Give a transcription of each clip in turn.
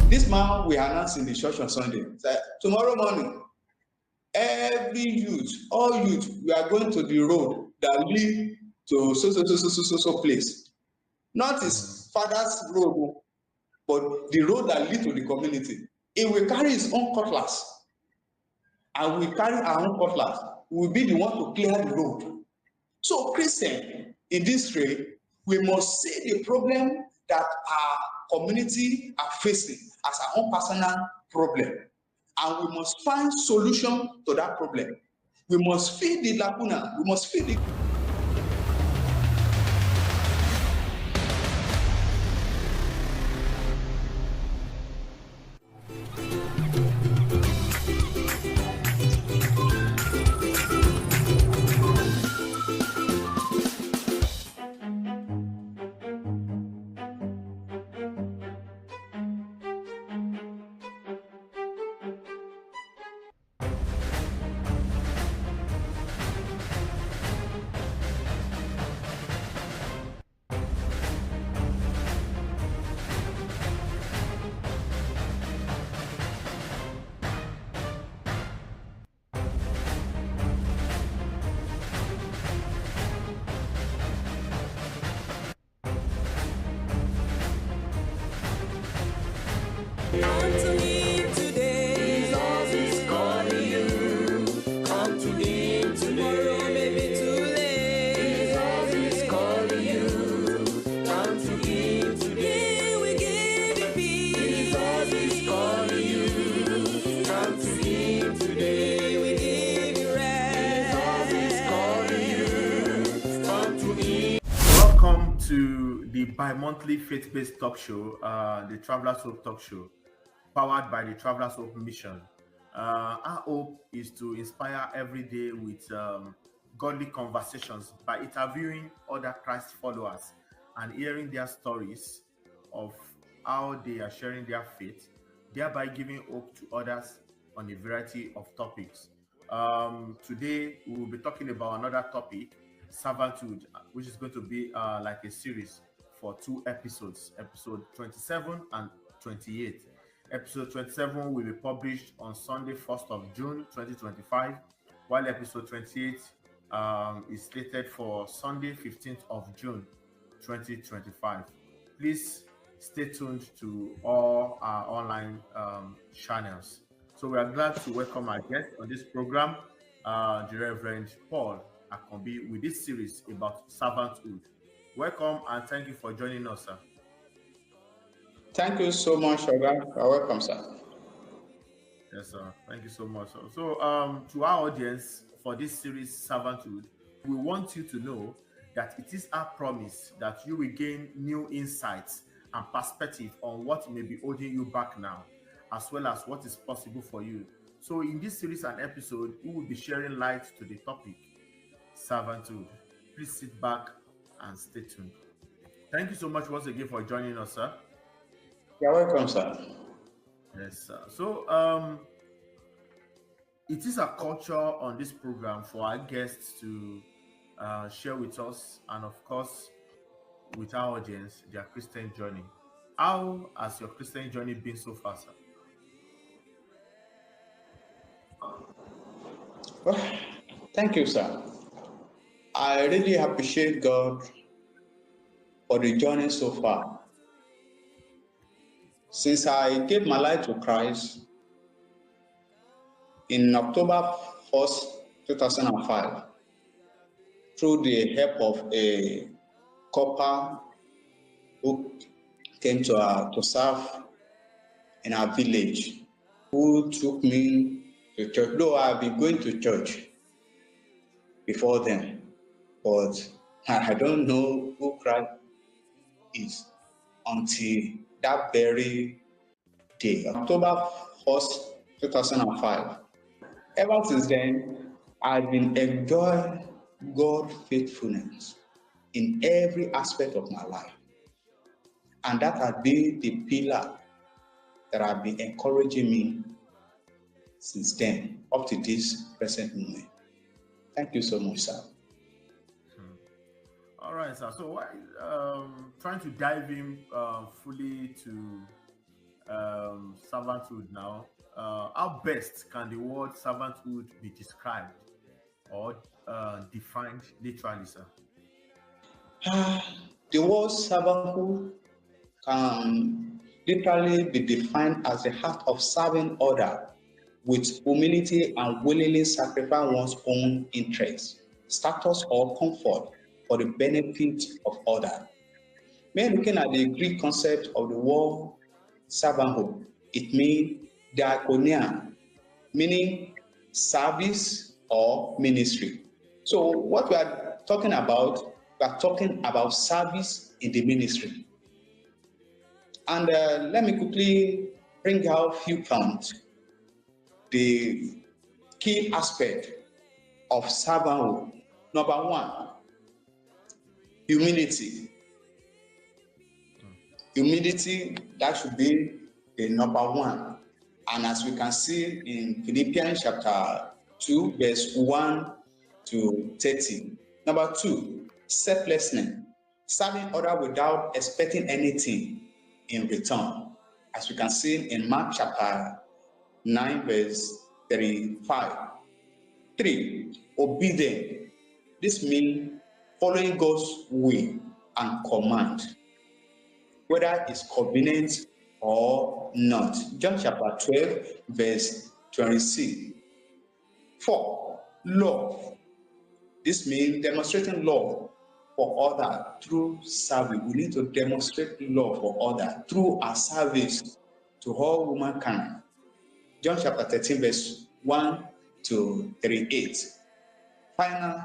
This man we announced in the church on Sunday that tomorrow morning, every youth, all youth, we are going to the road that lead to so place. Not his father's road, but the road that lead to the community. He will carry his own cutlass, and we carry our own cutlass. We will be the one to clear the road. So, Christian, in this trade, we must see the problem that our community are facing as our own personal problem, and we must find solution to that problem. We must fill the lacuna. We must fill the to the bi-monthly faith-based talk show, the Travelers Hope Talk Show, powered by the Travelers Hope Mission. Our hope is to inspire every day with godly conversations by interviewing other Christ followers and hearing their stories of how they are sharing their faith, thereby giving hope to others on a variety of topics. Today, we will be talking about another topic, Servanthood, which is going to be like a series for 2 episodes, episode 27 and 28. Episode 27 will be published on Sunday, 1st of June 2025, while episode 28 is slated for Sunday, 15th of June 2025. Please stay tuned to all our online channels. So we are glad to welcome our guest on this program, the Reverend Paul Akanbi, with this series about servanthood. Welcome and thank you for joining us, sir. Thank you so much, Oga. You're welcome, sir. Yes, sir. Thank you so much, sir. So, to our audience for this series, Servanthood, we want you to know that it is our promise that you will gain new insights and perspective on what may be holding you back now, as well as what is possible for you. So, in this series and episode, we will be sharing light to the topic, servanthood. Please sit back and stay tuned. Thank you so much once again for joining us, sir. You're welcome, sir. Yes, sir. So, it is a culture on this program for our guests to share with us and, of course, with our audience, their Christian journey. How has your Christian journey been so far, sir? Well, thank you, sir. I really appreciate God for the journey so far. Since I gave my life to Christ in October 1st, 2005, through the help of a couple who came to serve in our village, who took me to church, though I've been going to church before then, but I don't know who Christ is until that very day, October 1st, 2005. Ever since then, I've been enjoying God's faithfulness in every aspect of my life. And that has been the pillar that has been encouraging me since then, up to this present moment. Thank you so much, sir. All right, sir. So, trying to dive in fully to servanthood now, how best can the word servanthood be described or defined literally, sir? The word servanthood can literally be defined as the act of serving others with humility and willingly sacrifice one's own interests, status, or comfort for the benefit of others. When looking at the Greek concept of the word servanthood, it means diakonia, meaning service or ministry. So what we are talking about, service in the ministry. And let me quickly bring out a few points. The key aspect of servanthood. Number one, humility. Humility, that should be the number one. And as we can see in Philippians chapter 2, verse 1 to 30. Number two, selflessness. Serving others without expecting anything in return. As we can see in Mark chapter 9, verse 35. 3, obedience. This means following God's will and command, whether it's convenient or not. John chapter 12, verse 26. 4, love. This means demonstrating love for others through service. We need to demonstrate love for others through our service to all humankind. John chapter 13, verse 1 to 38. Final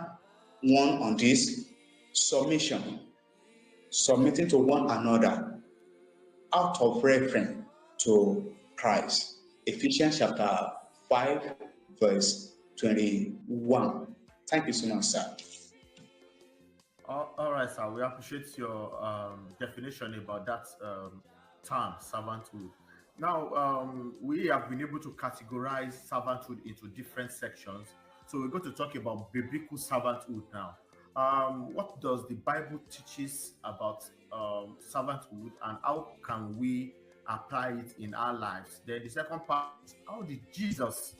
one on this, submission. Submitting to one another out of reference to Christ. Ephesians chapter 5, verse 21. Thank you so much, sir. All right, sir. We appreciate your definition about that term, servanthood. Now, we have been able to categorize servanthood into different sections. So we're going to talk about biblical servanthood now. What does the Bible teaches about servanthood, and how can we apply it in our lives? Then the second part, how did Jesus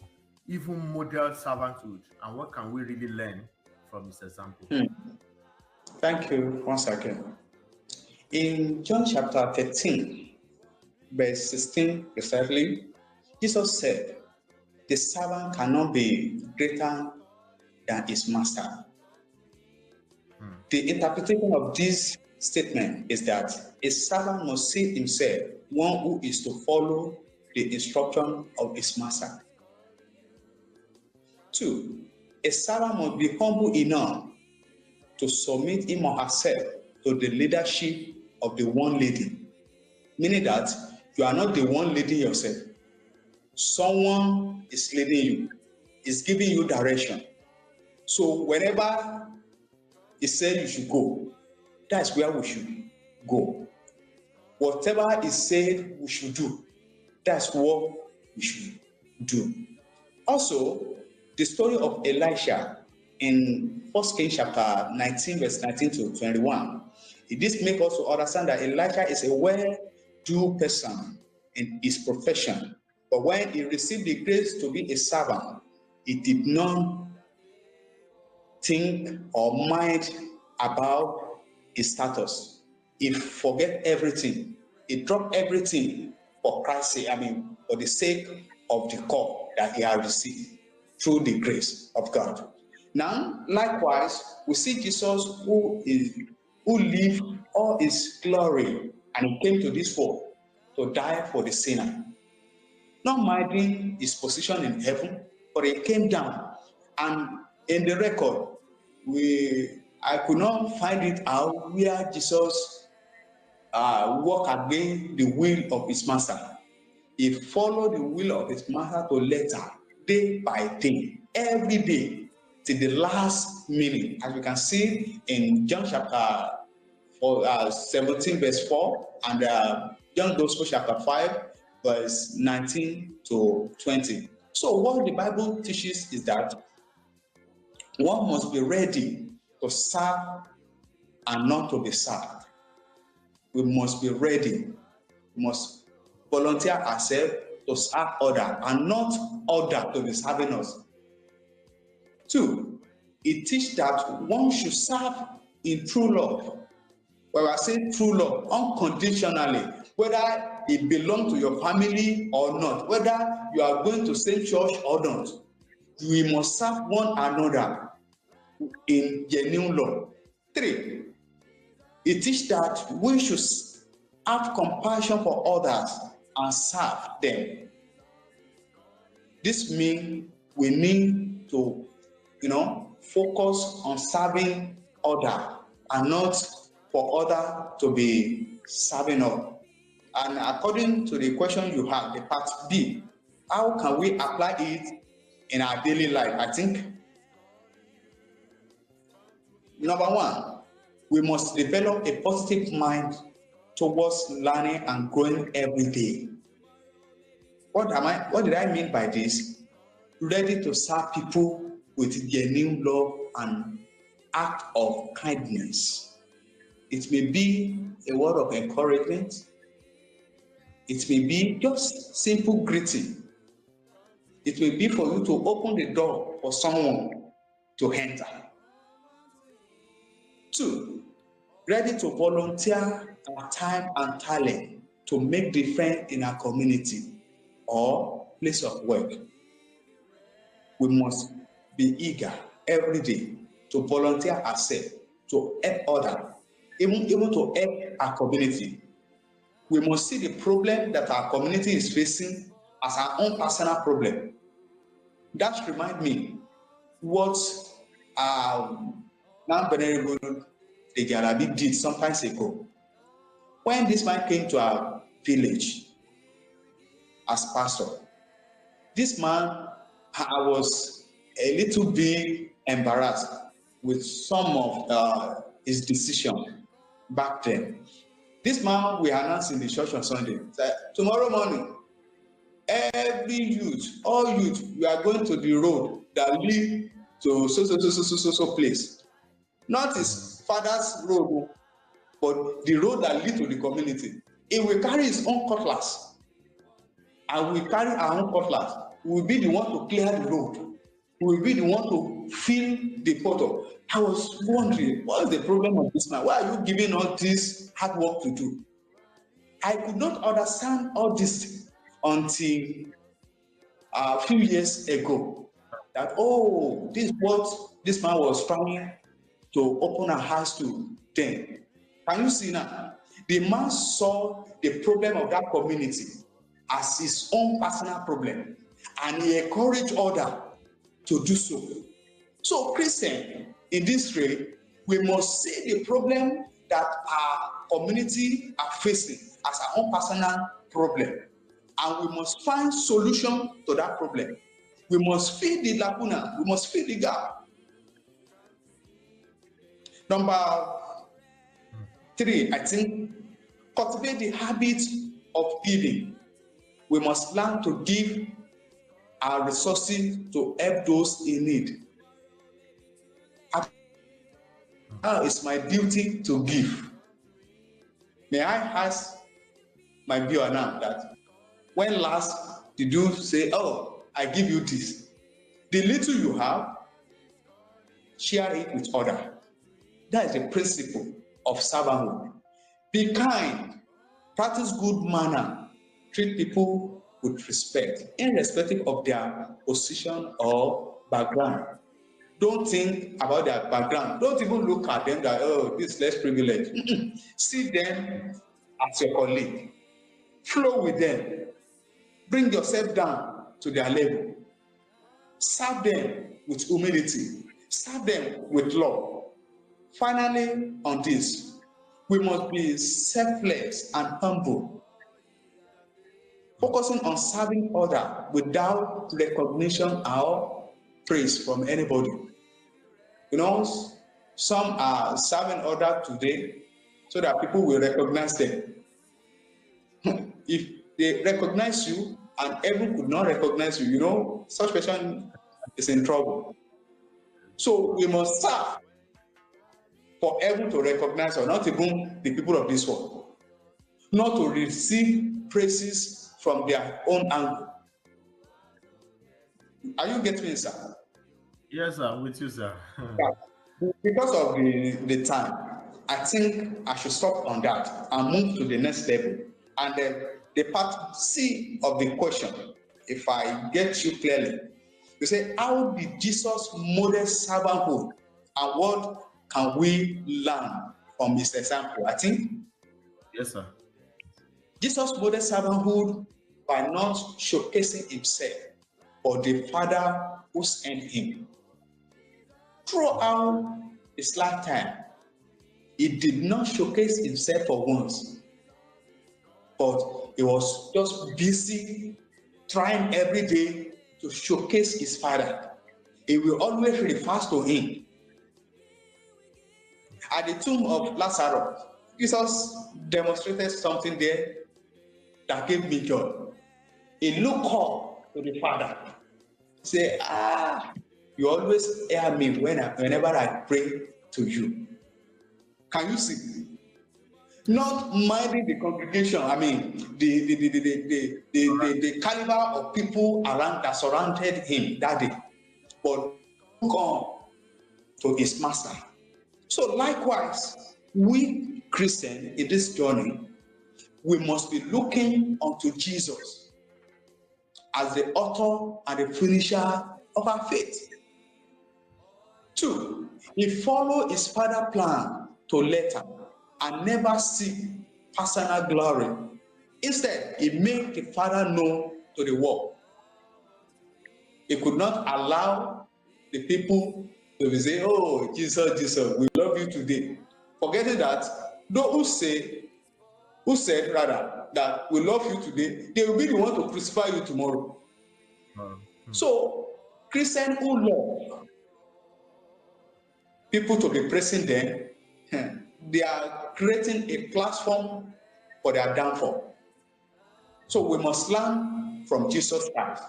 even model servanthood, and what can we really learn from his example? Thank you once again. In John chapter 13, verse 16 precisely, Jesus said, the servant cannot be greater than his master. The interpretation of this statement is that a servant must see himself one who is to follow the instruction of his master. 2, a servant must be humble enough to submit him or herself to the leadership of the one leading, meaning that you are not the one leading yourself. Someone is leading you, is giving you direction. So wherever he said you should go, that's where we should go. Whatever he said we should do, that's what we should do. Also, the story of Elisha in 1 Kings chapter 19, verse 19 to 21. This makes us to understand that Elisha is a well-do person in his profession. But when he received the grace to be a servant, he did not think or mind about his status. He forget everything. He dropped everything for Christ's sake, for the sake of the call that he had received through the grace of God. Now, likewise, we see Jesus who lived all his glory, and he came to this world to die for the sinner. Not minding his position in heaven, but he came down. And in the record, I could not find it out where Jesus walked against the will of his master. He followed the will of his master to letter, day by day, every day, till the last minute, as we can see in John chapter 17, verse 4, and John Gospel chapter 5, verse 19 to 20. So what the Bible teaches is that one must be ready to serve and not to be served. We must be ready. We must volunteer ourselves to serve others and not others to be serving us. 2, it teaches that one should serve in true love. When I say true love, unconditionally, whether it belongs to your family or not, whether you are going to same church or not, we must serve one another in genuine love. 3, it teaches that we should have compassion for others and serve them. This means we need to, focus on serving others and not for others to be serving us. And according to the question you have, the part B, how can we apply it in our daily life? I think, number 1, we must develop a positive mind towards learning and growing every day. What did I mean by this? Ready to serve people with genuine love and act of kindness. It may be a word of encouragement. It may be just simple greeting. It may be for you to open the door for someone to enter. 2, ready to volunteer our time and talent to make difference in our community or place of work. We must be eager every day to volunteer ourselves, to help others, even to help our community. We must see the problem that our community is facing as our own personal problem. That reminds me what now Venerable the Galabi did some time ago. When this man came to our village as pastor, this man, I was a little bit embarrassed with some of his decision back then. This man, we announced in the church on Sunday, that tomorrow morning, every youth, all youth, we are going to the road that lead to so place. Not his father's road, but the road that lead to the community. He will carry his own cutlass, and we carry our own cutlass. We will be the one to clear the road. We will be the one to fill the portal. I was wondering, what is the problem of this man? Why are you giving all this hard work to do? I could not understand all this until a few years ago. That, this is what this man was trying to open our eyes to then. Can you see now? The man saw the problem of that community as his own personal problem, and he encouraged others to do so. So, Christian, in this way, we must see the problem that our community are facing as our own personal problem, and we must find solution to that problem. We must fill the lacuna, we must fill the gap. Number 3, I think, cultivate the habit of giving. We must learn to give our resources to help those in need. Now it's my duty to give. May I ask my viewer now that when last did you say, I give you this? The little you have, share it with others. That is the principle of servanthood. Be kind, practice good manner, treat people with respect, irrespective of their position or background. Don't think about their background. Don't even look at them that, this is less privileged. See them as your colleague. Flow with them. Bring yourself down to their level. Serve them with humility. Serve them with love. Finally, on this, we must be selfless and humble, focusing on serving others without recognition or praise from anybody. Some are serving others today so that people will recognize them. If they recognize you and everyone could not recognize you, such person is in trouble. So we must serve for everyone to recognize us, not even the people of this world. Not to receive praises from their own angle. Are you getting me, sir? Yes, sir. With you, sir. Because of the time, I think I should stop on that and move to the next level. And the part C of the question, if I get you clearly, you say, how did Jesus model servanthood, and what can we learn from his example? I think Yes, sir. Jesus modeled servanthood by not showcasing himself, but the Father who sent him. Throughout his lifetime, he did not showcase himself for once, but he was just busy trying every day to showcase his Father. He will always refer to him. At the tomb of Lazarus, Jesus demonstrated something there that gave me joy. He looked up to the Father. Say, you always hear me whenever I pray to you. Can you see? Not minding the congregation. I mean, the caliber of people around that surrounded him that day, but look on to his master. So likewise, we Christians in this journey, we must be looking unto Jesus as the author and the finisher of our faith. 2, he followed his Father's plan to letter and never seek personal glory. Instead, he made the Father known to the world. He could not allow the people to say, oh, Jesus, Jesus, we love you today. Forgetting that those who said rather that we love you today, they will be the one to crucify you tomorrow. So, Christians who love people to be praising them, they are creating a platform for their downfall. So we must learn from Jesus Christ.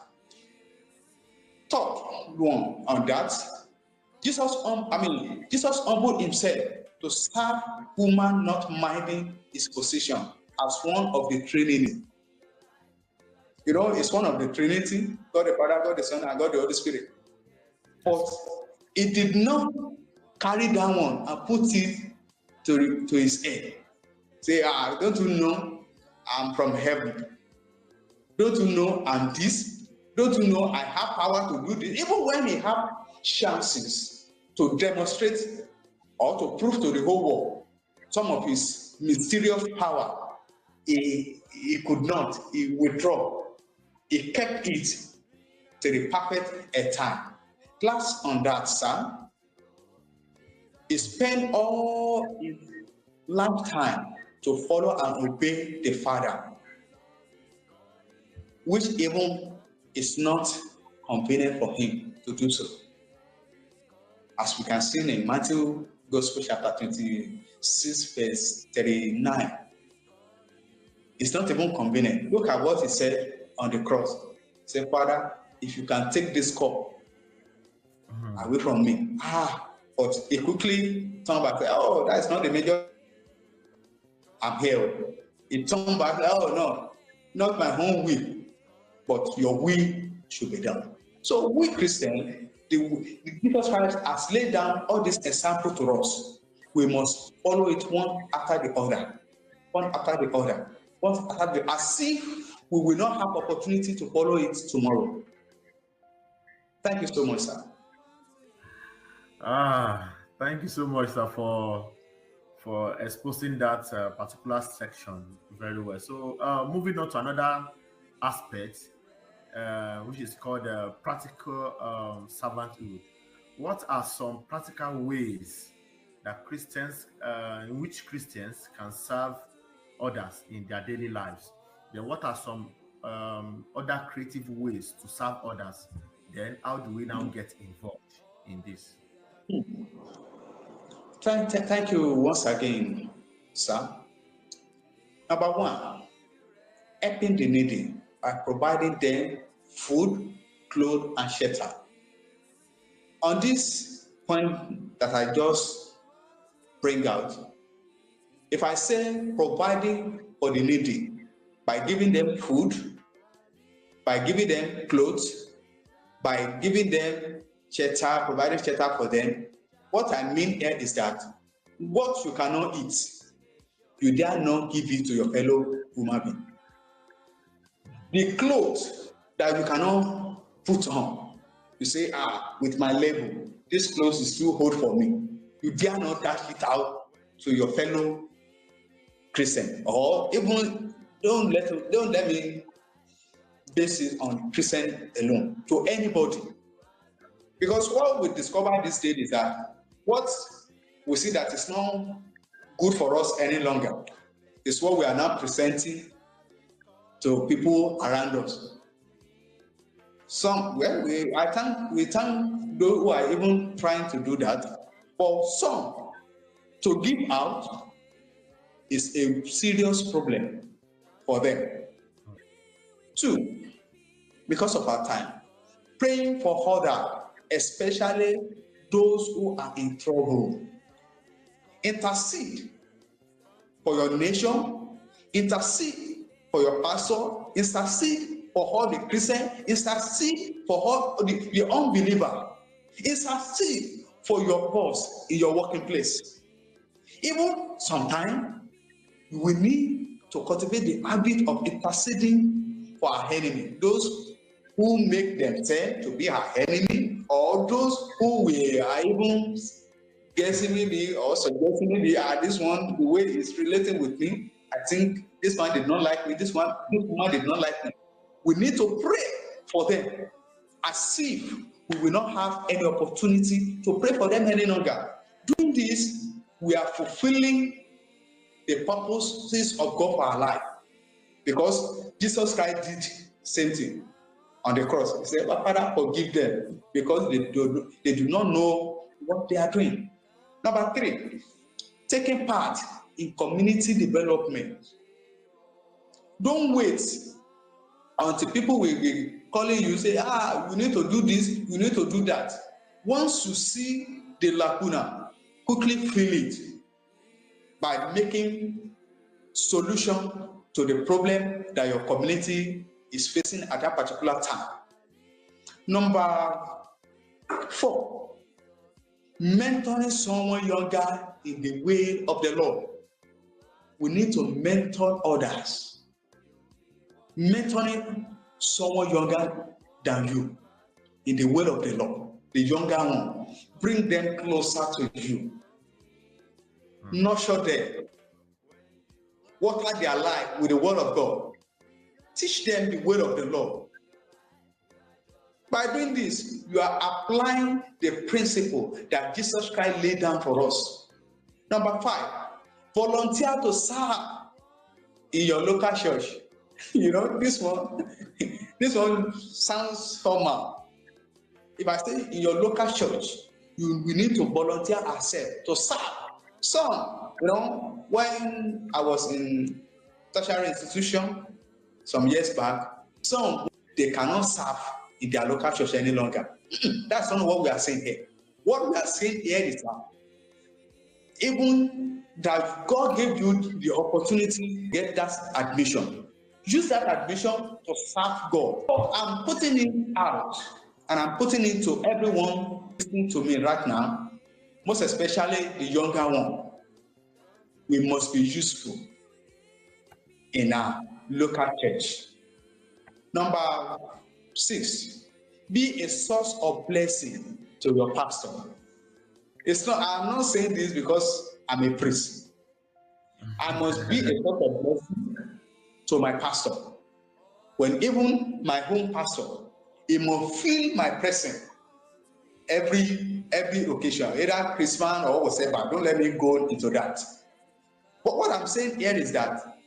Third one on that, Jesus humbled himself to serve woman, not minding his position as one of the Trinity. You know, it's one of the Trinity, God the Father, God the Son, and God the Holy Spirit. But he did not carry that one and put it to his head. Say, don't you know I'm from heaven? Don't you know I'm this? Don't you know I have power to do this? Even when he had chances to demonstrate or to prove to the whole world some of his mysterious power, he could not. He withdrew. He kept it to the perfect time. Class on that, sir. He spent all his lifetime to follow and obey the Father, which even is not convenient for him to do so. As we can see in Matthew Gospel chapter 26, verse 39. It's not even convenient. Look at what he said on the cross. He said, Father, if you can take this cup away from me. But he quickly turned back. Oh, that's not the major. I'm here. He turned back. Oh, no, not my own will, but your will should be done. So we Christians, Jesus Christ has laid down all this example to us. We must follow it one after the other, one after the other, one after the other, as if we will not have opportunity to follow it tomorrow. Thank you so much, sir. Thank you so much, sir, for exposing that particular section very well. So moving on to another aspect, which is called practical servanthood. What are some practical ways that in which Christians can serve others in their daily lives? Then what are some other creative ways to serve others? Then how do we now get involved in this? Thank you once again, sir. Number one, helping the needy by providing them food, clothes, and shelter. On this point that I just bring out, if I say providing for the needy by giving them food, by giving them clothes, by giving them shelter, providing shelter for them. What I mean here is that what you cannot eat, you dare not give it to your fellow human being. The clothes that you cannot put on, you say, with my label, this clothes is too old for me. You dare not dash it out to your fellow Christian, or even don't let me base it on Christian alone, to anybody. Because what we discover these days is that what we see that is not good for us any longer is what we are now presenting to people around us. Some, well, we thank those who are even trying to do that. For some, to give out is a serious problem for them. 2, because of our time, praying for others, especially those who are in trouble. Intercede for your nation, intercede for your pastor, intercede for all the Christians, intercede for all the unbeliever, intercede for your boss in your working place. Even sometimes we need to cultivate the habit of interceding for our enemy, those who make themselves to be our enemy, or those who we are even guessing maybe or suggesting maybe, this one, the way it's relating with me, I think this one did not like me, this one did not like me. We need to pray for them as if we will not have any opportunity to pray for them any longer. Doing this, we are fulfilling the purposes of God for our life, because Jesus Christ did the same thing on the cross. He said, Father, forgive them, because they do not know what they are doing. Number 3, taking part in community development. Don't wait until people will be calling you, say, you need to do this, you need to do that. Once you see the lacuna, quickly fill it by making solution to the problem that your community is facing at that particular time. Number 4, mentoring someone younger in the way of the Lord. We need to mentor others. Mentoring someone younger than you in the way of the Lord, the younger one. Bring them closer to you. Nurture them. Water their life with the word of God. Teach them the word of the Lord. By doing this, you are applying the principle that Jesus Christ laid down for us. Number 5, volunteer to serve in your local church. You know, this one sounds formal. If I say in your local church, we need to volunteer ourselves to serve. Some, when I was in tertiary institution some years back, some, they cannot serve in their local church any longer. That's not what we are saying here. What we are saying here is that even that God gave you the opportunity to get that admission, use that admission to serve God. I'm putting it out, and I'm putting it to everyone listening to me right now, most especially the younger one. We must be useful in our local church. Number 6, be a source of blessing to your pastor. I'm not saying this because I'm a priest. I must be a source of blessing to my pastor. When even my home pastor, he must feel my presence every occasion, either Christmas or whatever. Don't let me go into that. But what I'm saying here is that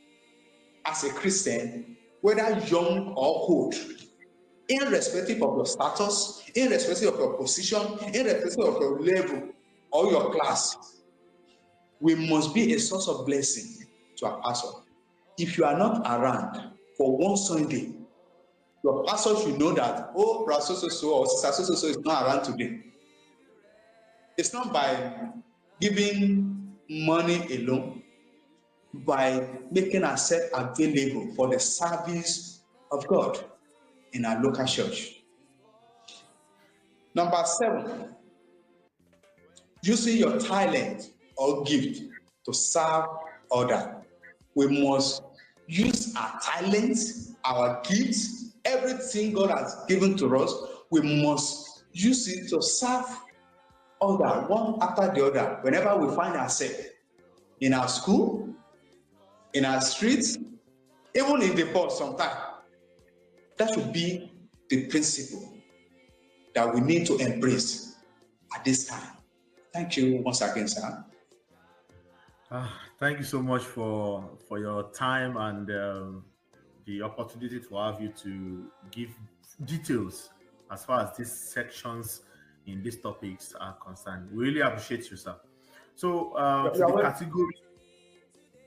as a Christian, whether young or old, irrespective of your status, irrespective of your position, irrespective of your level or your class, we must be a source of blessing to our pastor. If you are not around for one Sunday, your pastor should know that, brother so or sister so is not around today. It's not by giving money alone, by making ourselves available for the service of God in our local church. Number 7, using your talent or gift to serve others. We must use our talents, our gifts, everything God has given to us. We must use it to serve others, one after the other, whenever we find ourselves in our school, in our streets, even in the bus sometimes. That should be the principle that we need to embrace at this time. Thank you once again, sir. Thank you so much for your time and the opportunity to have you to give details as far as these sections in these topics are concerned. We really appreciate you, sir. So to the category,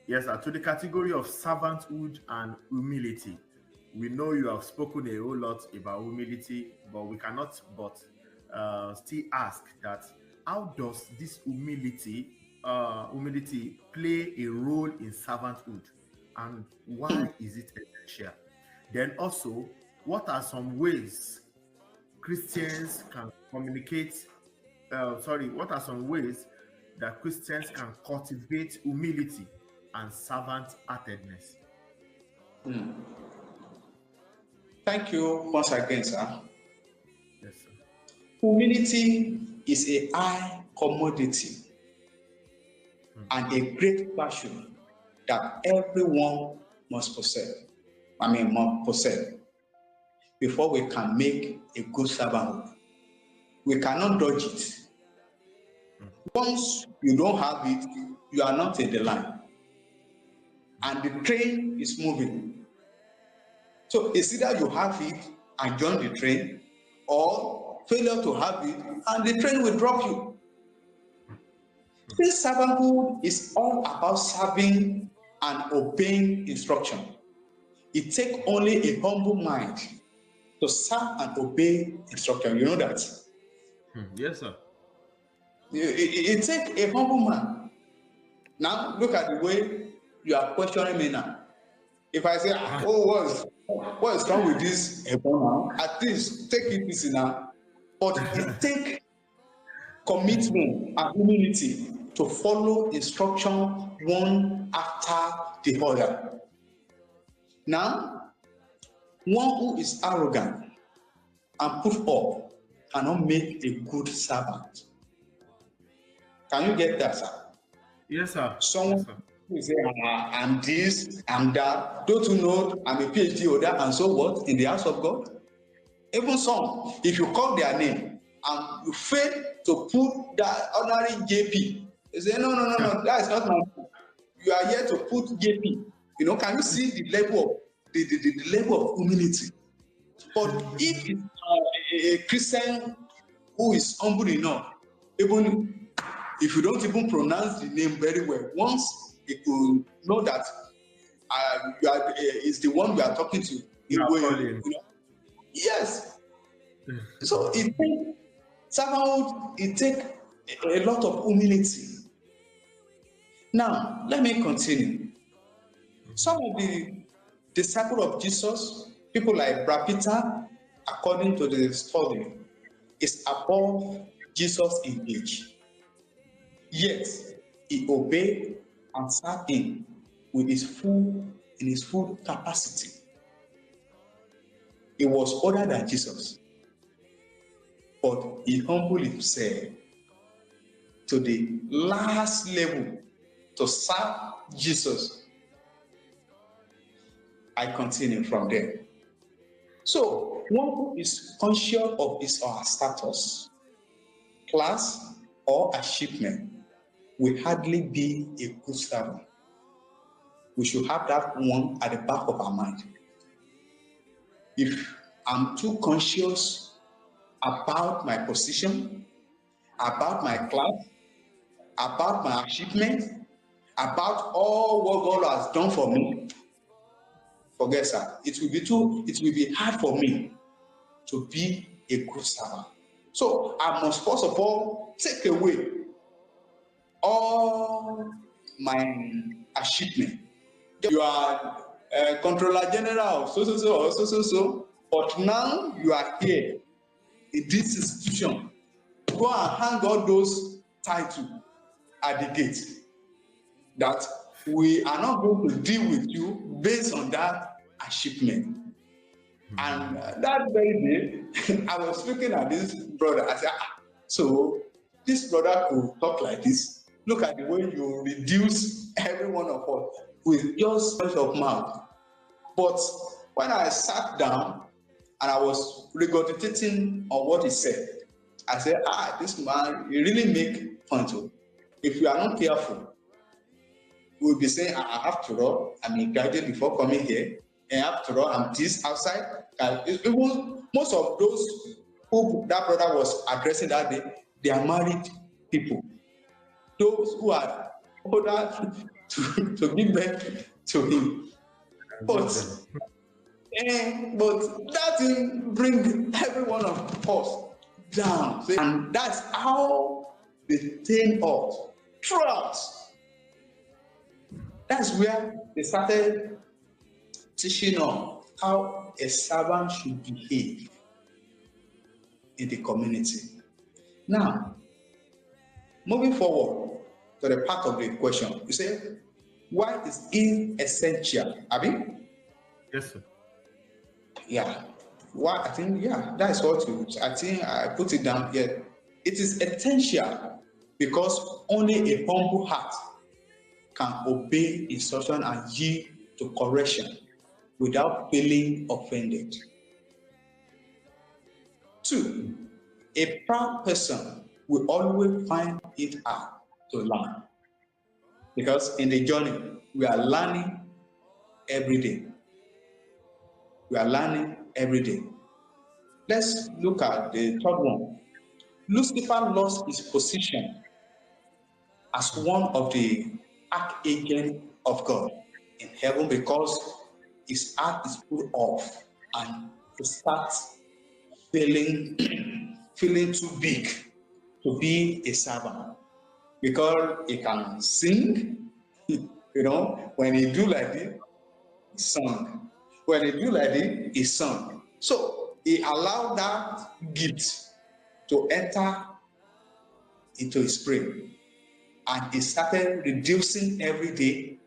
yes, sir, to the category of servanthood and humility. We know you have spoken a whole lot about humility, but we cannot but still ask that how does this humility play a role in servanthood, and why is it essential? Then also, what are some ways Christians can communicate? What are some ways that Christians can cultivate humility and servant-heartedness? Thank you once again, sir. Yes, sir. Humility is a high commodity and a great virtue that everyone must possess. Must possess before we can make a good servanthood. We cannot dodge it. Once you don't have it, you are not in the line, and the train is moving. So it's either you have it and join the train, or failure to have it and the train will drop you. This servanthood is all about serving and obeying instruction. It takes only a humble mind to serve and obey instruction. You know that? Yes, sir. It takes a humble man. Now look at the way you are questioning me now. If I say, what is wrong with this now? At least take it easy now. But it takes commitment and humility to follow instruction one after the other. Now, one who is arrogant and put up cannot make a good servant. Can you get that, sir? Yes, sir. Someone yes, sir. who say, I'm this, I'm that. Don't you know I'm a PhD holder and so what in the house of God? Even some, if you call their name and you fail to put that ordinary JP, they say, no, that is not my name. You are here to put JP. You know, can you see the level of the level of humility? But if it's a Christian who is humble enough, even if you don't even pronounce the name very well, once it will know that is the one we are talking to. Yes. So it takes a lot of humility. Now, let me continue. Some of the disciples of Jesus, people like Brad Peter, according to the study, is above Jesus in age. Yet, he obeyed and served him with his full capacity. He was older than Jesus, but he humbled himself to the last level to serve Jesus. I continue from there. So, one who is conscious of his or her status, class, or achievement will hardly be a good servant. We should have that one at the back of our mind. If I'm too conscious about my position, about my class, about my achievement, about all what God has done for me, forget sir, it will be hard for me to be a good servant. So I must first of all take away all my achievement. You are a controller general, so. But now you are here in this institution. Go and hang all those titles at the gate. That we are not going to deal with you based on that achievement. And that very day, I was looking at this brother. I said, so this brother could talk like this. Look at the way you reduce every one of us with just words of mouth. But when I sat down and I was regurgitating on what he said, I said, this man, he really make fun too. If we are not careful, we'll be saying, after all, I'm a graduate before coming here, and after all, I'm this outside. Most of those who that brother was addressing that day, they are married people. Those who are older to give birth to him. But that thing bring every one of us down. And that's how they train us throughout. That's where they started teaching us how a servant should behave in the community. Now, moving forward to the part of the question, you say, why is it essential? Abi? Yes, sir. Yeah. Why? I think, that's what I think I put it down here. It is essential because only a humble heart can obey instruction and yield to correction without feeling offended. 2, a proud person will always find it hard to learn. Because in the journey, we are learning every day. We are learning every day. Let's look at the third one. Lucifer lost his position as one of the archangels of God in heaven because his heart is put off and he starts feeling too big to be a servant, because he can sing. When he do like this, he sung. When he do like this, he sung. So he allowed that gift to enter into his brain, and he started reducing every day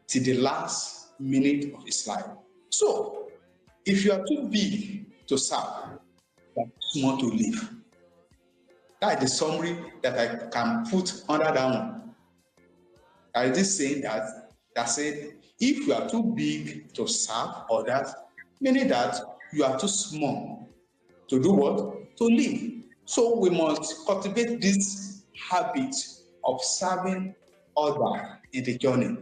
till the last minute of his life. So if you are too big to serve, you are too small to live. That is the summary that I can put under that one. I just saying that said, if you are too big to serve others, meaning that you are too small to do what? To live. So we must cultivate this habit of serving others in the journey.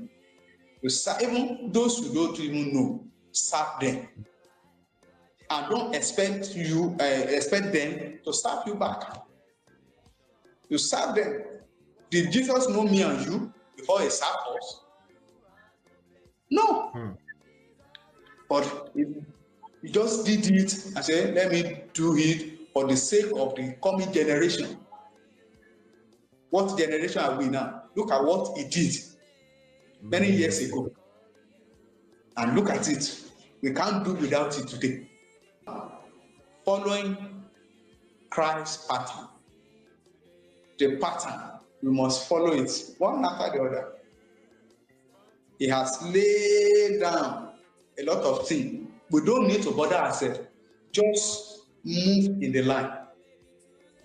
Even those who don't even know, serve them. And don't expect them to serve you back. You serve them. Did Jesus know me and you before he served us? No. But he just did it and said, let me do it for the sake of the coming generation. What generation are we now? Look at what he did many years ago. And look at it. We can't do without it today. Following Christ's pattern. The pattern, we must follow it one after the other. He has laid down a lot of things. We don't need to bother ourselves. Just move in the line.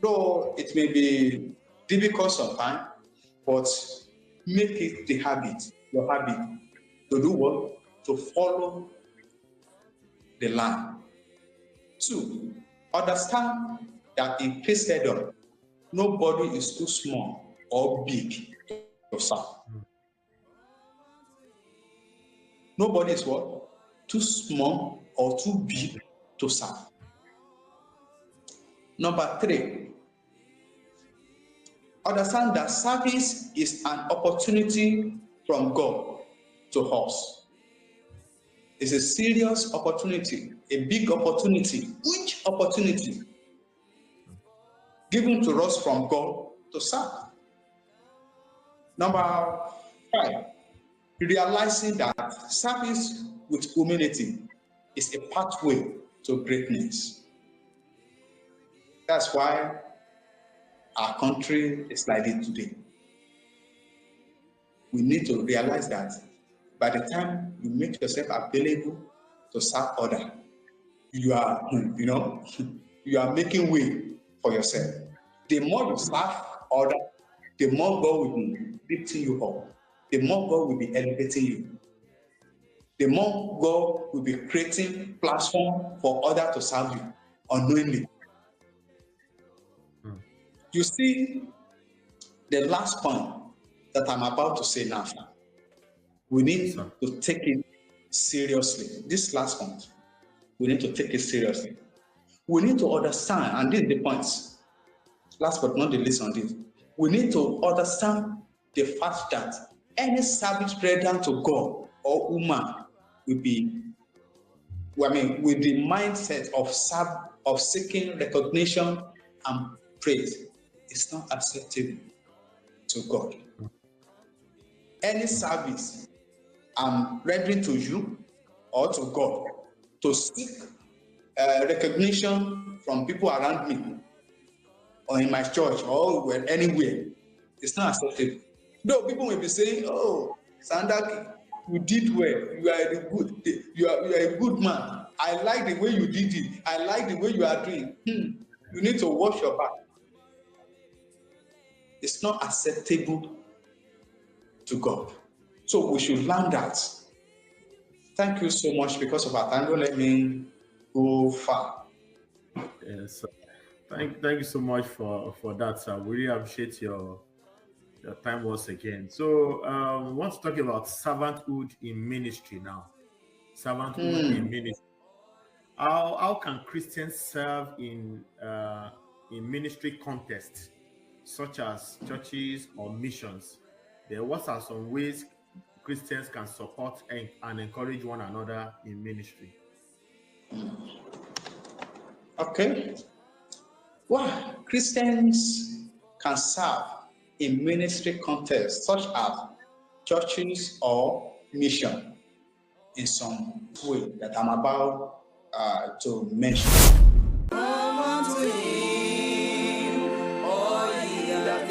Though it may be difficult sometimes, but make it the habit, your habit, to do what? To follow the line. 2, understand that in Christendom, nobody is too small or big to serve. Nobody is what? Too small or too big to serve. Number 3, understand that service is an opportunity from God to us. It's a serious opportunity, a big opportunity. Which opportunity? Given to us from God to serve. Number 5, realizing that service with humility is a pathway to greatness. That's why our country is like it today. We need to realize that by the time you make yourself available to serve others, you are, you are making way for yourself. The more you serve others, the more God will be lifting you up. The more God will be elevating you. The more God will be creating platform for others to serve you unknowingly. You see, the last point that I'm about to say now, we need to take it seriously. This last point, we need to take it seriously. We need to understand, and this is the point, last but not the least on this, we need to understand the fact that any service rendered to God or woman will be, with the mindset of seeking recognition and praise. It's not acceptable to God. Any service I'm rendering to you or to God to seek recognition from people around me or in my church or anywhere, it's not acceptable. Though people may be saying, "Oh, Sandaki, you did well. You are a good man. I like the way you did it. I like the way you are doing." You need to wash your back. It's not acceptable to God. So we should learn that. Thank you so much. Because of our time, don't let me go far. Yes, thank you so much for that, sir. We really appreciate your time once again. So we want to talk about servanthood in ministry now. Servanthood in ministry. How can Christians serve in ministry contests such as churches or missions? What are some ways Christians can support and encourage one another in ministry? Okay. Well, Christians can serve in ministry contexts such as churches or mission in some way that I'm about to mention. Come on to him, all ye that